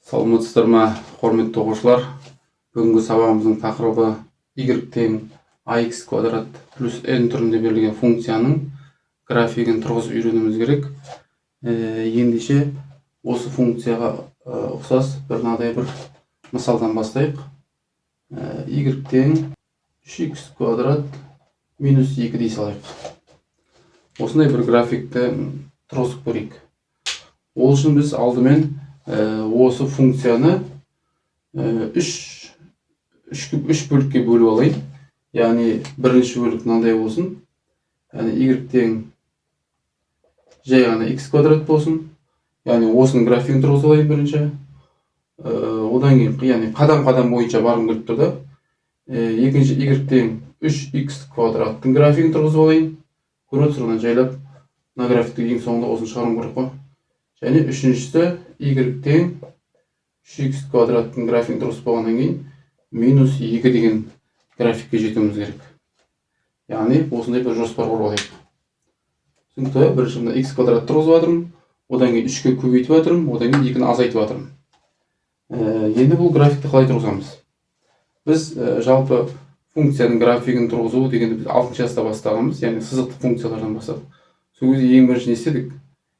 Саламатсыздар ма, құрметті оқушылар? Бүгінгі сабағымыздың тақырыбы y тең ax квадрат плюс n түрінде берілген функцияның графигін тұрғызып үйренуіміз керек. Ендеше осы функцияға ұқсас мынадай бір мысалдан бастайық. Y тең 3x квадрат минус 2 дей салайық. Осындай бір графикті тұрғызып көрейік. Ол үшін біз алдымен осы функцияны 3 бөлікке бөліп алайын. Яғни бірінші бөлік мынандай болсын. Яғни y тең жай ғана x квадрат болсын. Яғни осының графигін тұрғызып алайын бірінші. Одан кейін яғни қадам-қадам бойынша барғым келіп тұр да. Екінші y тең 3x квадраттың графигін тұрғызып алайын. Көріп тұрсыздар, жайлап мына графикті ең соңында осыны шығаруым керек қой. Және үшіншісі y тең 3x квадраттың графигін тұрғызып болғаннан кейін минус 2 деген графикке жетуіміз керек. Яғни осындай бір жоспар құрып алайық. Түсінікті, бірінші мына x квадрат тұрғызып жатырмын, одан кейін 3-ке көбейтіп жатырмын, одан кейін 2-ні азайтып жатырмын. Енді бұл графикті қалай тұрғызамыз? Біз жалпы функцияның графигін тұрғызу дегенді біз 6-шы класста бастағанбыз, яғни сызықты функциялардан бастап. Сол кезде ең бірінші не істедік?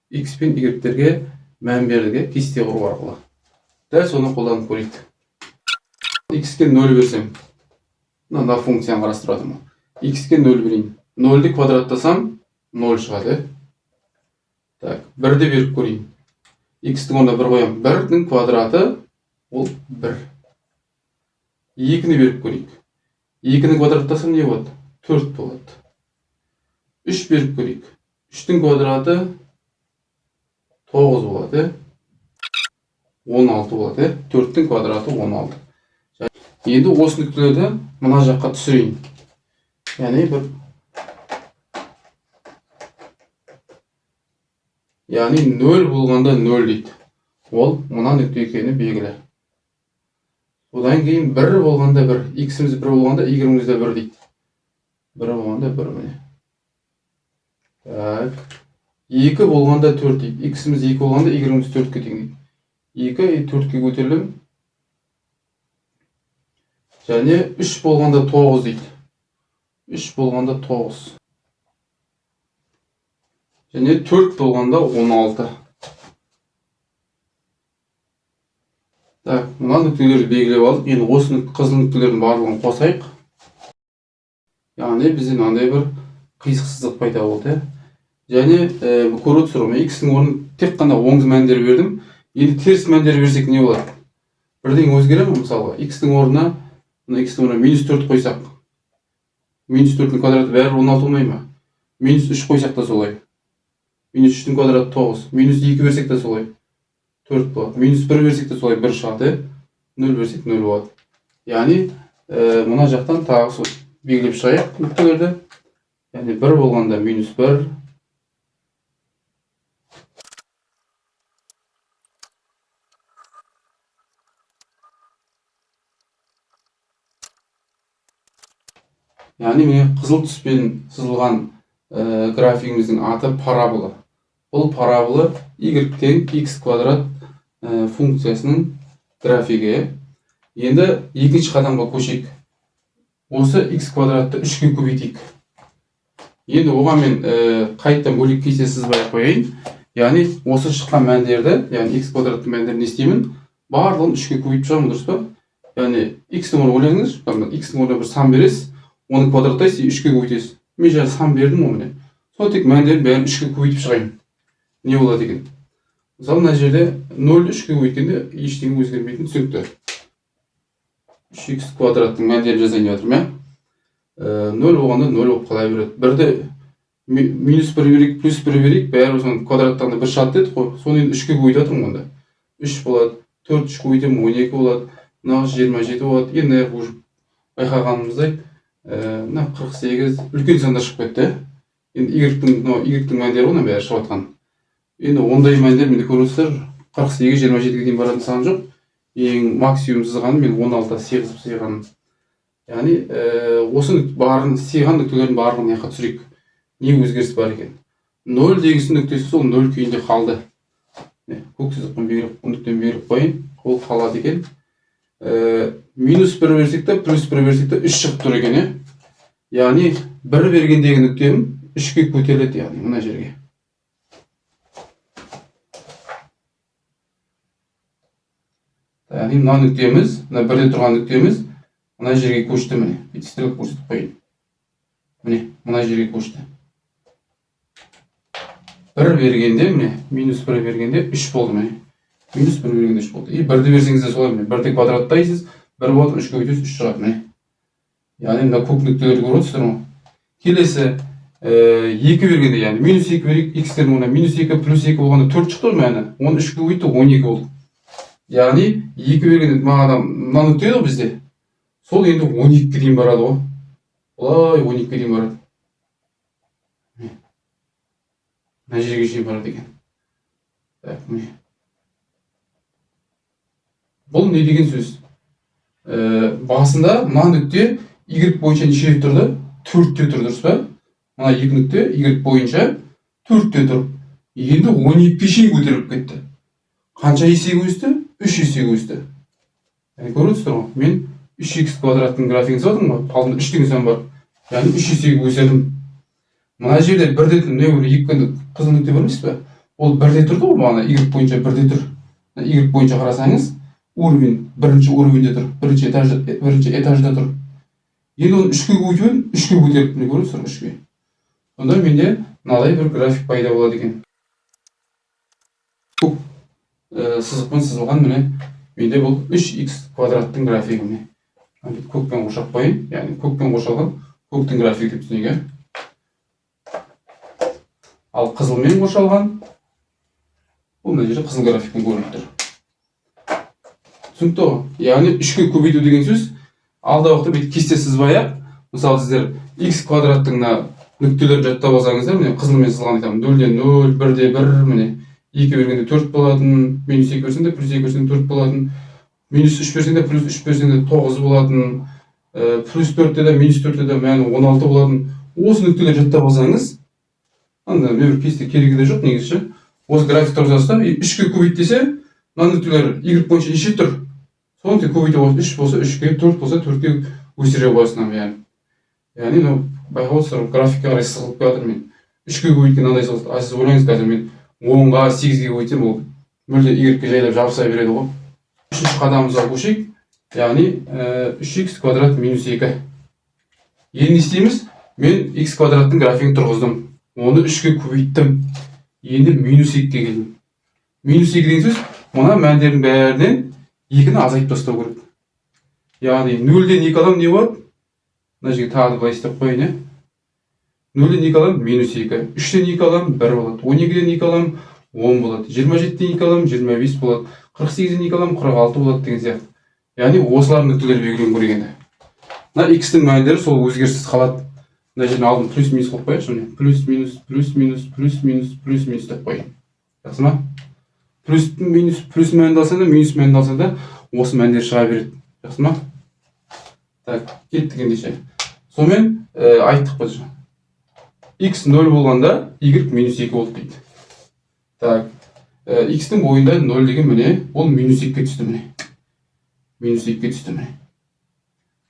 X пен Y-терге мән бердік, кесте құру арқылы. Дәл соны қолданып көрейік. X-ке 0 берсем, мына функцияны қарастырып жатырмын. X-ке 0 берейін. 0-ді квадраттасам 0 шығады. Так, 1-ді беріп көрейін. X-тің орнына 1 қоямын. 1-дің квадраты ол 1. 2-ні беріп көрейік. 2-ні квадраттасам не болады? 4 болады. 3 беріп көрейік. 3-тің квадраты 9 болады. 16 болады. 4-тің квадраты 16. Енді осы нүктелерді мына жаққа түсірейін. Яғни яғни 0 болғанда 0 дейді. Ол мына нүкте екені белгілі. Одан кейін 1 болғанда 1, x-іміз 1 болғанда y-іміз де 1 дейді. 1 болғанда 1 міне. Так. 2 болғанда 4 дейді. X-іміз 2 болғанда y-іміз 4-ке тең дейді. 2 4-ке көтерілім. Және 3 болғанда 9 дейді. 3 болғанда 9. Және 4 болғанда 16. Так, мына нүктелерді белгілеп алдық. Енді осы қызыл нүктелердің барлығын қосайық. Яғни бізде мынандай бір қисық сызық пайда болды. Және көріп тұрмын, x-дің орнын тек қана оң мәндер бердім. Енді теріс мәндер берсек не болады? Бірден өзгере ме? Мысалы, x-дің орнына минус 4 қойсақ. Минус 4-дің квадраты бәрі 16 болмай ма? Минус 3 қойсақ та солай. Минус 3-дің квадраты 9. Минус 2 берсек та солай. 4 болады. Минус 1 берсек та солай 1 шығады. 0 берсек 0 болады. Яғни, мұна жақтан тағы белгілеп шығайық нүктелерді. Яғни 1 болғанда минус 1. Яғни қызыл түспен сызылған графигіміздің аты парабола. Бұл парабола y тең x квадрат функциясының графигі. Енді екінші қадамға көшейік. Осы x квадратты 3-ке көбейтейік. Енді оған мен қайттан бөлек кесе сызбай қояйын. Яғни осы шыққан мәндерді, яғни x квадраттың мәндерін не істеймін? Барлығын 3-ке көбейтіп шығамын, дұрыс па? Яғни x-дің орнына ойлаңыз, x-дің орнына бір сан бересіз. Оны квадраттайсыз, 3-ке көбейтесіз. Мен жаңа сан бердім оны. Сол тек мәндерін бәрін 3-ке көбейтіп шығайын. Не болады екен? Мысалы, мына жерде 0-ді 3-ке көбейткенде ештеңе өзгермейтін түсінікті. 3x квадраттың мәндерін жазайын деп жатырмын, 0 болғанда 0 болып қала береді. 1-ді минус 1 берейік, плюс 1 берейік, бәрі соның квадраттарында 1 шығады дедік қой. Соны енді 3-ке көбейтіп жатырмын онда. 3 болады, 4 3 көбейтемін 12 болады, мынау 27 болады. Енді байқағанымыздай мына 48 үлкен сандар шығып кетті. Енді y-тің мәндері оны бәрі шығып жатқан. Енді ондай мәндер менде көріңіздер 48 27-ге дейін баратын сан жоқ. Ең максимум сызғаным мен 16-та сыйғаным. Яғни осы сыйған нүктелердің барлығын яққа түсірейік. Не өзгеріс бар екен? 0 дегісі нүктесі сол 0 күйінде қалды. Көк сызықпен беріп, нүктені беріп қойын. Ол болып қалады екен. -1 берсек те, +1 берсек те 3 шығып тұр екен, иә. Яғни 1 бергендегі нүктем 3-ке көтеріледі, яғни мына жерге. Яғни мына нүктеміз, мына 1-де тұрған нүктеміз мына жерге көшті, міне. Бүйтіп стрелка көрсетіп қойын. Міне, мына жерге көшті. 1 бергенде, міне, -1 бергенде 3 болды, міне. -1 бергенде 3 болды. 1-ді берсеңіз де солай, міне. 1-ді квадраттайсыз, 1 болады, 3-ке көтерсіз 3 шығады, міне. Яғни мына көк нүктелерді көріп отырсыздар ма? Келесі 2 бергенде, яғни -2 берейік, x-тердің орнына -2 +2 болғанда 4 шықты ғой, мәні. Оны 3-ке көбейтті, 12 болды. Яғни 2 бергенде мына нүкте еді бізде. Сол енді 12-ге дейін барады ғой. Олай 12-ге дейін барады. Мына жерге шейін барады екен. Так, міне. Бұл не деген сөз? Басында мына нүкте y бойынша нешеде тұрды? 4-те тұр, дұрыс па? Мына екі нүкте y бойынша 4-те тұр. Енді 12-ге шейін көтеріліп кетті. Қанша есеге өсті? 3 есеге өсті. Көріп отырсыздар ғой? Мен 3x квадраттың графигін жаздым ғой, алдында 3 деген сан бар. Яғни 3 есеге өсірдім. Мына жерде 1-де тұр, не бір 2 қызыл нүкте бар емес пе? Ол 1-де тұрды ғой, мана y бойынша 1-де тұр. Y бойынша қарасаңыз, уровень бірінші уровеньде тұр, бірінші этажда тұр. Енді оны 3-ке көбейтіп, 3-ке көтеріп, не көріп тұрсыздар, 3-ке. Сонда менде мынадай бір график пайда болады екен. Көк сызықпен сызылған, міне, менде бұл 3x квадраттың графигі, міне. Көкпен қошап қойын, яғни көкпен қошалған көктің графигі деп түсінейік. Ал қызылмен қошалған, бұл мына жерде қызыл графикпен көрініп тұр. Түсінікті ғой? Яғни 3-ке көбейту деген сөз, алда уақытта бүйтіп кесте сызбай-ақ, мысалы сіздер x квадраттың нүктелерін жаттап алсаңыздар, міне қызылмен сызылған айтамын, 0-ден 0, 1-де 1, міне 2 бергенде 4 болатын, -2 берсеңде +2 берсеңде 4 болатын, -3 берсеңде +3 берсеңде 9 болатын, +4-те де -4-те де мәні 16 болатын. Осы нүктелер жаттап алсаңыз, анда мен бір кесте керегі де жоқ негізі. Осы график тұрғызасыз да, 3-ке көбейт десе, мына нүктелер y бойынша неше тұр? Соны тек көбейте қойып, 3 болса 3-ке, 4 болса 4-ке өсіре қоясың. Яғни байқап отырсыздар, графикке қарай сығылып келатыр мен. 3-ке көбейткен андай сығылды. Сіз ойлаңыз қазір мен 10-ға 8-ге көбейтсем, ол мүлде y-ге жайлап жабыса береді ғой. 3-ші қадамымызға көшейік. Яғни 3x квадрат -2. Енді не істейміз? Мен x квадраттың графигін тұрғыздым. Оны 3-ке көбейттім. Енді -2-ге келдім. -2 деген сөз, мына мәндердің бәрінен 2-ні азайтып тастау керек. Яғни 0-ден 2 алам не болады? Мына жерге тағы былай істеп қойын. 0-ден 2 алам -2, 3-ден 2 алам 1 болады, 12-ден 2 алам 10 болады, 27-ден 2 алам 25 болады, 48-ден 2 алам 46 болады деген сияқты. Яғни осылардың нүктелері белгілену керек енді. Мына x-тің мәндері сол өзгеріссіз қалады. Мына жерін алдын плюс-минус қойып қояйықшы, плюс-минус, плюс-минус, плюс-минус, плюс-минус деп қойын. Жақсы ма? Плюс мәнді алсаң да, минус мәнді алсаң да, осы мәндер шыға береді. Жақсы ма? Так, кеттік ендеше. Сонымен айттық біз. X 0 болғанда y -2 болды дейді. Так, x-тің бойында 0 деген міне, ол -2-ге түсті міне. -2-ге түсті міне.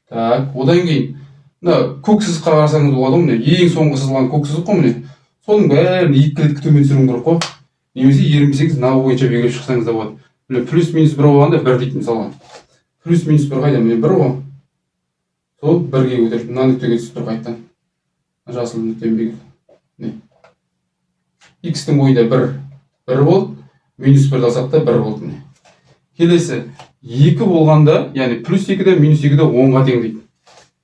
Так, одан кейін, көк сызыққа қарасаңыз болады міне, ең соңғы сызылған көк сызық қой міне. Соның бәрін 2 ретке төмен түсіруім керек қой. Немесе ерінбесеңіз, мына бойынша белгілеп шықсаңыз да болады. Міне плюс-минус 1 болғанда 1 дейді мысалға. Плюс-минус 1 қайда? Міне 1 ғой. Сол 1-ге көтеріп, мына нүктеге түсіп тұр қайттан. Жасыл нүктемен белгілеп. X-тің бойында 1 болды, -1 алсақ та 1 болды міне. Келесі 2 болғанда, яғни +2-де -2-де 10-ға тең дейді.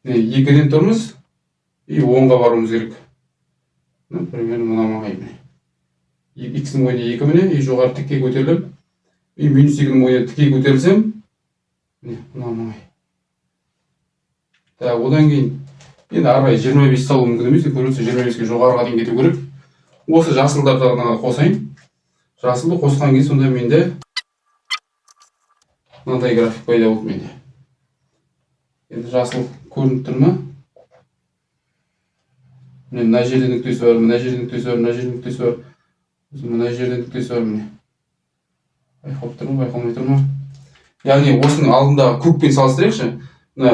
2-ден тұрмыз, 10-ға баруымыз керек. Примерно мына маңай міне. X-тің бойында 2 міне, жоғары тікке көтеріліп, -2-дің бойында тікке көтерілсем, міне мына маңай. Так, одан кейін енді арай 25 салу мүмкін емес, көрінсе 25-ге жоғарыға дейін кету керек. Осы жасылдарды қосайын. Жасылды қосқан кезде сонда менде мынандай график пайда болды менде. Енді жасыл көрініп тұр ма? Мына жерде нүктесі бар, мына жерде нүктесі бар, мына жерде нүктесі бар. Мына жерде нүктесі бар міне. Байқалып тұр ма, байқалмай тұр ма? яғни осының алдындағы көкпен салыстырайықшы. Мына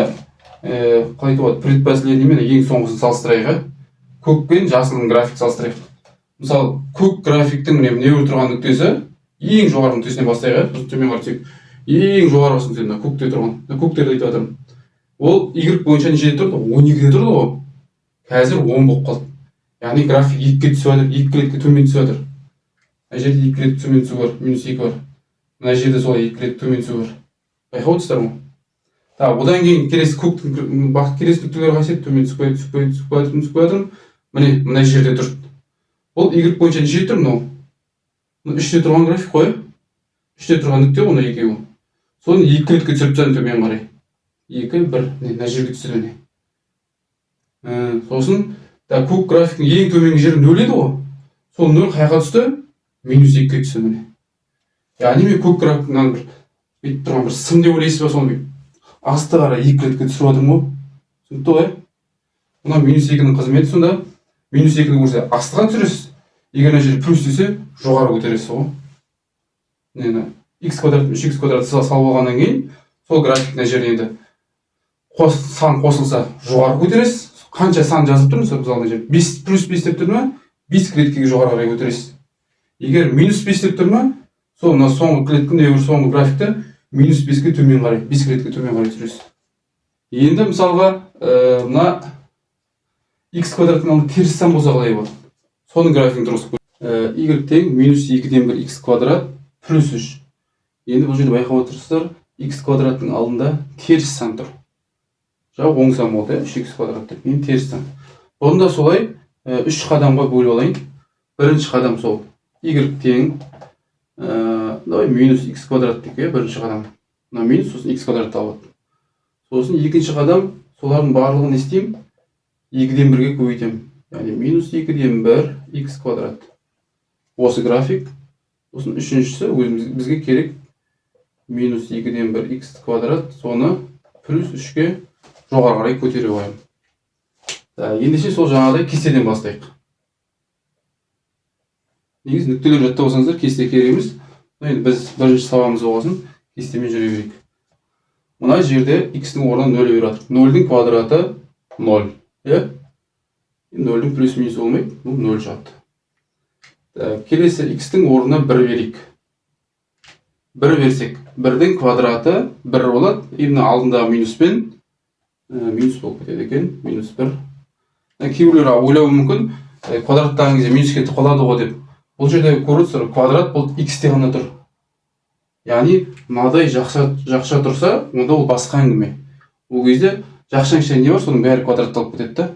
қалай айтуға предпоследний мен ең соңғысын салыстырайық. Көк пен жасылдың график салыстырайық. Мысалы, көк графиктің міне тұрған нүктесі ең жоғарғы нүктесінен бастайық. Төмен қарай түсейік. Ең жоғарғы нүктесі көкте тұрған. Көктерді айтып жатырмын. Ол Y бойынша нешеде тұрды? 12-де тұрды ғой. Қазір 10 болып қалды. Яғни график 2-ге түсіп жатыр, 2 клетке төмен түсіп жатыр. Мына жерде 2 клетке төмен түсу бар, -2 бар. Мына жерде солай 2 клетке төмен түсу бар. Байқап отырсыздар ма? Одан кейін келесі көктің келесі нүктелері қайсы төмен түсіп жатыр. Мына жерде тұр. Ол Y бойынша нешеде тұр мынау? 3-те тұрған график қой. 3-те тұрған нүкте оны екеуі. Соны 2 клетке түсіріп тастадым төмен қарай. 2, 1, мына жерге түсті. Сосын көк графиктің ең төменгі жері 0 еді ғой. Сол 0 қайға түсті? -2-ге түсті міне. Яғни мен көк графиктің бүйтіп тұрған бір сым деп ойлайсыз ба, соны асты қарай 2 клетке түсіріп отырмын ғой. Түсінікті ғой? Мына -2-ның қызметі сонда -2-ді көрсе астыға түсіресіз. Егер мына жерде плюс десе жоғары көтересіз ғой. X квадрат 3x квадрат салып алғаннан кейін сол график мына жерде енді сан қосылса жоғары көтересіз. Қанша сан жазып тұрмыз, мысалы мына жерде 5 плюс 5 деп тұр ма, 5 клеткеге жоғары қарай көтересіз. Егер -5 деп тұр ма, сол мына соңғы клеткені, соңғы графикті -5-ге төмен қарай, 5 клетке төмен қарай түсіресіз. Енді мысалға мына x квадраттың алдында теріс сан болса қалай болады? Соның графигін тұрғызып көрейік. Y тең -2-ден 1 x квадрат плюс 3. Енді бұл жерде байқап отырсыздар, x квадраттың алдында теріс сан тұр. Жау оң сан болды, 3x квадрат деп, енді теріс сан. Бұны солай 3 қадамға бөліп алайын. Бірінші қадам сол y тең -x квадрат деп, бірінші қадам. Мына минус, сосын x квадрат алады. Сосын екінші қадам солардың барлығын істеймін, 2-ден 1-ге көбейтемін. Яғни -2-ден 1 x квадрат. Осы график. Сосын үшіншісі бізге керек -2-ден 1 x квадрат, соны плюс 3-ге жоғары қарай көтере қоямын. Ендеше сол жаңағыдай кестеден бастайық. Негізі нүктелер жаттап алсаңыздар кесте керек емес. Енді біз бірінші сабағымыз болғасын кестемен жүре берейік. Мына жерде x-дің орнына 0 беріп жатыр. 0-дің квадраты 0. 0-дің плюс минус болмайды, бұл 0 жатты. Келесі x-дің орнына 1 берейік. 1 берсек, 1-дің квадраты 1 болады. Мына алдындағы минуспен минус болып кетеді екен, -1. Кейбіреулер ойлауы мүмкін, квадраттаған кезде минус кетіп қалады ғой деп. Бұл жерде көріп квадрат бұл x-те ғана тұр. Яғни мынадай жақша тұрса, онда ол басқа әңгіме. Ол кезде жақшаң не бар, соның бәрі квадратталып кетеді.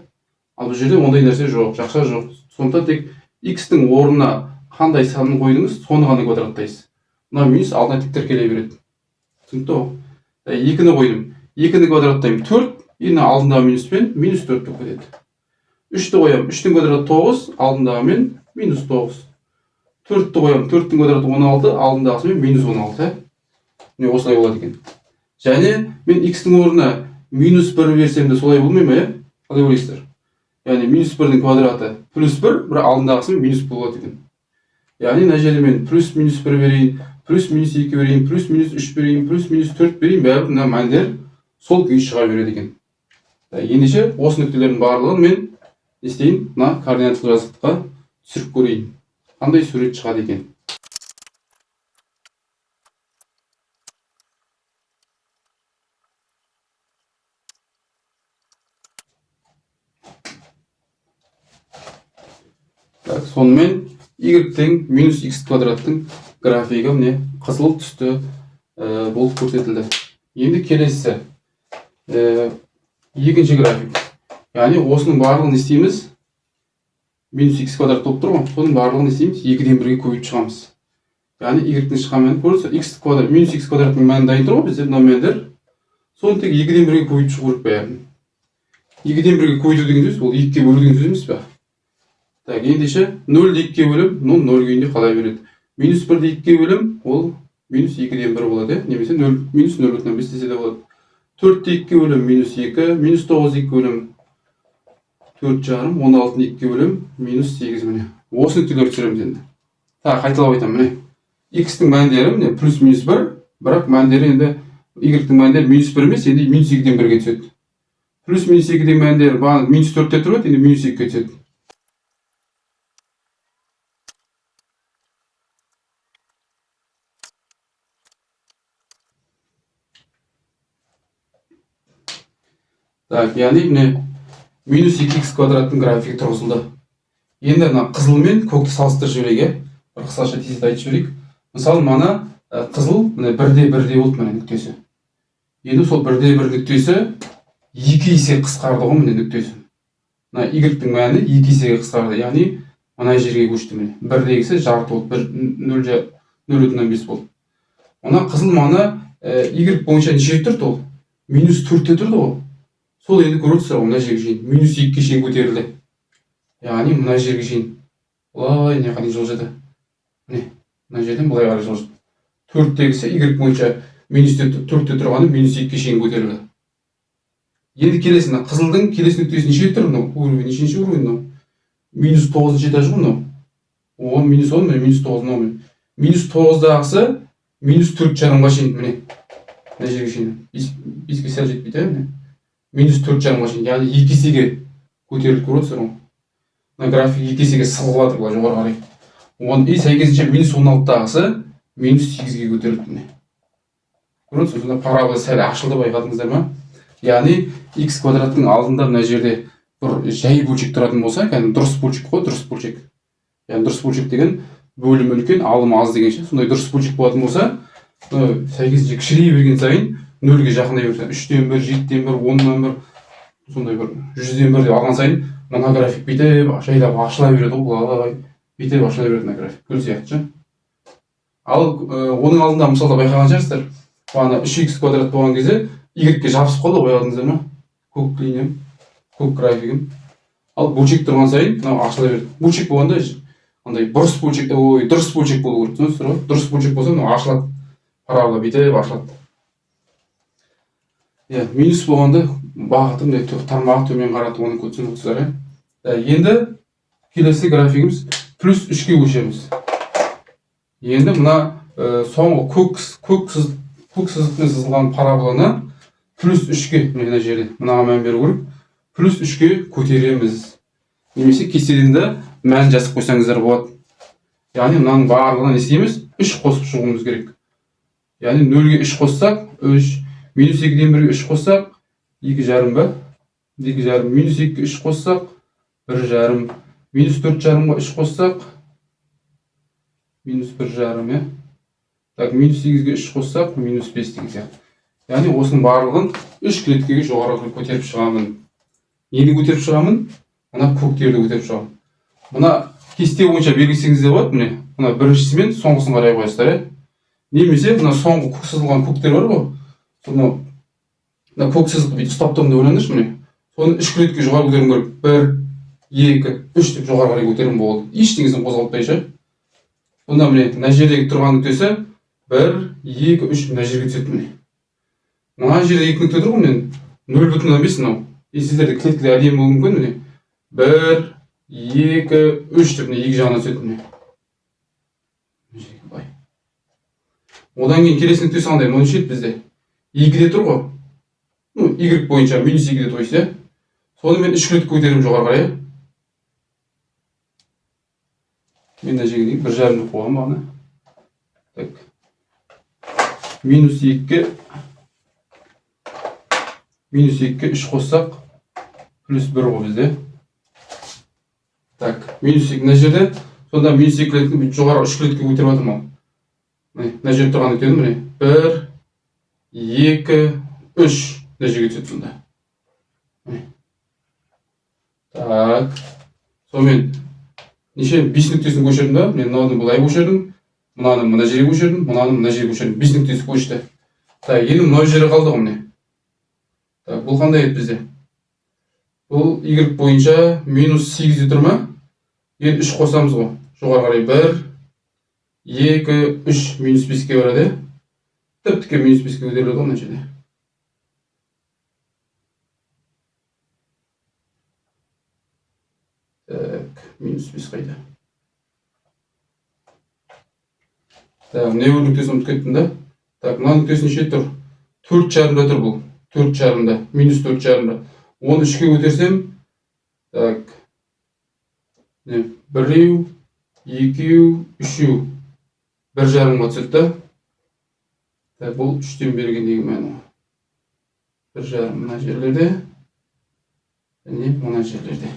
Ал бұл жерде ондай нәрсе жоқ, жақша жоқ. Сондықтан тек x-дің орнына қандай санын қойдыңыз, соны ғана квадраттайсыз. Мына минус алдына тік тіркеле береді. Түсінікті ғой? 2-ні қойдым. 2-ні квадраттаймын 4, енді алдындағы минуспен -4 болып кетеді. 3-ті қоямын. 3-тің квадраты 9, алдындағы мен -9. 4-ті қоямын. 4-тің квадраты 16, алдындағысы мен -16. Осылай болады екен. Және мен x-тің орнына -1 берсем де солай болмай ма? Қалай ойлайсыздар? Яғни -1-дің квадраты плюс 1, бірақ алдындағысы минус болады екен. Яғни мына жерде мен плюс -1 берейін, плюс -2 берейін, плюс -3 берейін, плюс -4 берейін, бәрі мына мәндер сол күйі шыға береді екен. Ендеше осы нүктелердің барлығын мен не істейін? Мына координаттық жазықтыққа түсіріп көрейін. Қандай сурет шығады екен? Сонымен y тең -x квадраттың графигі міне қызыл түсті болып көрсетілді. Енді келесі екінші график. Яғни осының барлығын істейміз. -x квадрат болып тұр ғой, соның барлығын істейміз, 2-ден 1-ге көбейіп шығамыз. Яғни y-дің шыққан мәні көрсетсе, x квадраттың мәні дайын тұр ғой, бізде мына мәндер. Соны тек 2-ден 1-ге көбейіп шығу керек бәрін. 2-ден 1-ге көбейту деген сөз, ол 2-ге бөлу деген сөз емес пе? Ендеше 0-ді 2-ге бөлім, 0 күйінде қалай береді? -1-ді 2-ге бөлім, ол -2-ден 1 болады, немесе -0,5 десе де болады. 4-ді 2-ге бөлім -2, -9-ді 2-ге бөлім 4,5, 16-ды 2-ге бөлім -8 міне. Осы нүктелерді түсіреміз енді. Қайталап айтамын міне. X-тің мәндері міне плюс -1, бірақ мәндері енді y-тің мәндері -1 емес, енді -2-ден 1-ге түседі. Плюс -2-ден мәндері -4-те тұрып еді, енді -2-ге түседі. Так, яғни міне -2x квадраттың графигі тұрғызылды. Енді мына қызыл мен көкті салыстырып жіберейік. Бір қысқаша тезірек айтып жіберейік. Мысалы, мына қызыл міне 1-де 1-де болды міне нүктесі. Енді сол 1-де 1 нүктесі 2 есе қысқарды ғой міне нүктесі. Мына y-тің мәні 2 есеге қысқарды. Яғни мына жерге көшті міне. 1-дегісі жарты болды. 0,5 болды. Мына қызыл мана y бойынша неше тұрды ол? -4-те тұрды ғой. Сол енді көріп отырсыздар ғой, мына жерге шейін -2-ге шейін көтерілді. Яғни мына жерге шейін былай не қарай жылжыды. Міне, мына жерден былай қарай жылжыды. 4-тегісі y бойынша -4-те тұрғаны -2-ге шейін көтерілді. Енді келесі мына қызылдың келесі нүктесі неше тұр мынау? Уровень нешінші уровень мынау? -9-ыншы этаж ғой мынау. О, -10 міне -9 мынау. -9-дағысы -4,5-ға шейін міне. Мына жерге шейін. 5-ге сәл жетпейді міне. -4,5-ға шейін. Яғни 2 есеге көтеріліп көріп отырсыздар ғой. Мына график 2 есеге сығылып жатыр былай жоғары қарай. И сәйкесінше -16-дағысы -8-ге көтерілді міне. Көріп отырсыз, сонда парабола сәл ашылды, байқадыңыздар ма? Яғни x квадраттың алдында мына жерде бір жай бөлшек тұратын болса, кәдімгі дұрыс бөлшек қой, дұрыс бөлшек. Яғни дұрыс бөлшек деген бөлім үлкен, алым аз деген ше. Сондай дұрыс бөлшек болатын болса, сәйкесінше кішірейе берген сайын 0-ге жақындай береді. 3-тен 1, 7-тен 1, 10-нан 1, сондай бір 100-ден 1 деп алған сайын мына график бүйтіп жайлап ашыла береді ғой, былай бүйтіп ашыла береді мына график. Гүл сияқты ше. Ал оның алдында мысалда байқаған шығарсыздар. Ана 3x квадрат болған кезде y-ге жабысып қалды, ойладыңыздар ма? Көк линиям, көк графигім. Ал бөлшек тұрған сайын мынау ашыла берді. Бөлшек болғанда андай бұрыс бөлшек, дұрыс бөлшек болу керек. Түсінесіздер ғой? Дұрыс бөлшек болса мынау ашылады. Парабола бүйтіп ашылады. Минус болғанда бағыты мындай тармағы төмен қаратып оны түсініп отырсыздар. Енді келесі графигіміз +3-ге көшеміз. Енді мына соңғы көк сызықпен сызылған параболаны +3-ге мына жерде мынаға мән беру керек. +3-ге көтереміз. Немесе кестеден де мән жазып қойсаңыздар болады. Яғни мынаның барлығына не істейміз? 3 қосып шығуымыз керек. Яғни 0-ге 3 қоссақ 3, -2-ден 1-ге 3 қоссақ 2,5 ба? 2,5, -2-ге 3 қоссақ 1,5, -4,5-ға 3 қоссақ -1,5, Так, -8-ге 3 қоссақ -5 деген сияқты. Яғни осының барлығын 3 клеткеге жоғары көтеріп шығамын. Нені көтеріп шығамын? Мына көктерді көтеріп шығамын. Мына кесте бойынша белгілесеңіз де болады, міне. Мына біріншісі мен соңғысын қарай қоясыздар, Немесе мына соңғы көк сызылған көктер бар ғой. Соны мына көк сызықты бүйтіп ұстап тұрмын деп ойлаңдаршы міне. Соны 3 клетке жоғары көтеруім керек. 1, 2, 3 деп жоғары қарай көтеруім болды. Ештеңесін қозғалтпайша. Сонда міне мына жердегі тұрған нүктесі 1, 2, 3 мына жерге түседі міне. Мына жерде 2 нүкте тұр ғой міне. 0,5 мынау. Сіздерде клеткілер әдемі болуы мүмкін міне. 1, 2, 3 деп міне екі жағына түседі міне. Одан кейін келесі нүктесі қандай? Мынау неше еді бізде? 2-де тұр ғой. Y бойынша -2-де тойсы. Соны мен 3 клетке көтеріп жоғары қарай. Мен мына жерге 1,5 деп қойғам бағана. Так. -2-ге 3 қоссақ +1 ғой бізде. Так, -2 мына жерде. Сонда -2 клеткені жоғары 3 клетке көтеріп жатырмын. Мына жерде тұрған нүктені міне 1, 2, 3 мына жерге түседі сонда. Так. Сонымен неше 5 нүктесін көшірдім да, мен мынаны былай көшірдім, мынаны мына жерге көшірдім, мынаны мына жерге көшірдім. 5 нүктесі көшті. Так, енді мына жерге қалды ғой міне. Так, бұл қандай еді бізде? Бұл Y бойынша -8-де тұр ма? Енді 3 қосамыз ғой. Жоғары қарай 1, 2, 3 -5-ке барады. Тіп-тіке -5-ке көтеріледі ғой мына жерде. Так, -5 қайда? Так, не бір нүктесін ұмытып кеттім да. Так, мына нүктесі неше тұр? 4,5-да тұр бұл. 4,5-да, минус 4,5-да. Оны 3-ке көтерсем, так, біреу, екеу, үшеу, 1,5-ға түседі да. Так, бұл 3-тен бергендегі мәні. 1,5 мына жерлерде, және мына жерлерде.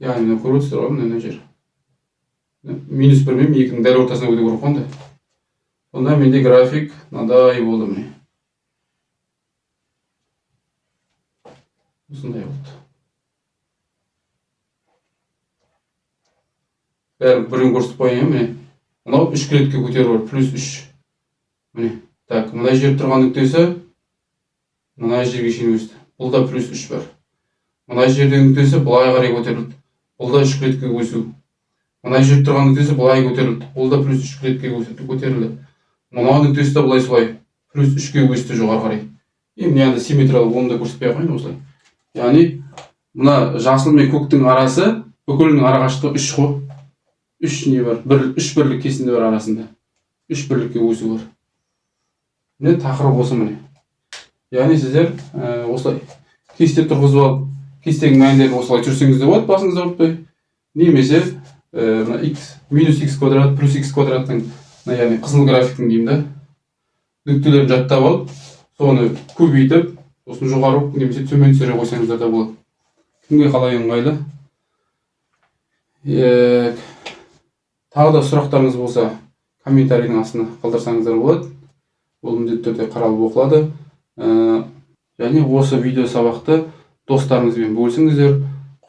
Яғни мына көріп отырсыздар ғой, мына жер. Минус 1 мен 2-ның дәл ортасына өту керек қой. Сонда менде график мынадай болды міне. Осындай болды. Бәрі бірін көрсетіп қояйын, міне. Мынау 3 клетке көтеріп бар, плюс 3. Міне. Так, мына жер тұрған нүктесі мына жерге шейін өсті. Бұлда плюс 3 бар. Мына жердегі нүктесі былай қарай көтерілді. Бұлда 3 клетке өсу. Мына жер тұрған нүктесі былай көтерілді. Бұлда плюс 3 клетке көтерілді. Мына нүктесі де былай солай плюс 3-ке өсті жоғары қарай. Міне енді симметриялы оны да көрсетпей ақ қояйын осылай. Яғни мына жасыл мен көктің арасы бүкілінің арақашықтығы 3 қой. 3 не бар? 3 бірлік кесінді бар арасында. 3 бірлікке өсу бар. Міне тақырып осы міне. Яғни сіздер осылай кесте тұрғызып алып, кестенің мәндерін осылай жүрсеңіз де болады, басыңызды ауыртпай. Немесе x минус x квадрат плюс x квадраттың, яғни қызыл графиктің деймін да, нүктелерін жаттап алып, соны көбейтіп, сосын жоғары немесе төмен түсіре қойсаңыздар да болады. Кімге қалай ыңғайлы? Тағы да сұрақтарыңыз болса, комментарийдің астына қалдырсаңыздар болады. Ол міндетті түрде қаралып оқылады. Және осы видео сабақты достарыңызбен бөлісіңіздер,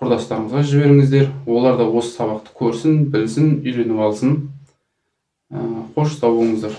құрдастарыңызға жіберіңіздер. Олар да осы сабақты көрсін, білсін, үйреніп алсын. Қош сау болыңыздар.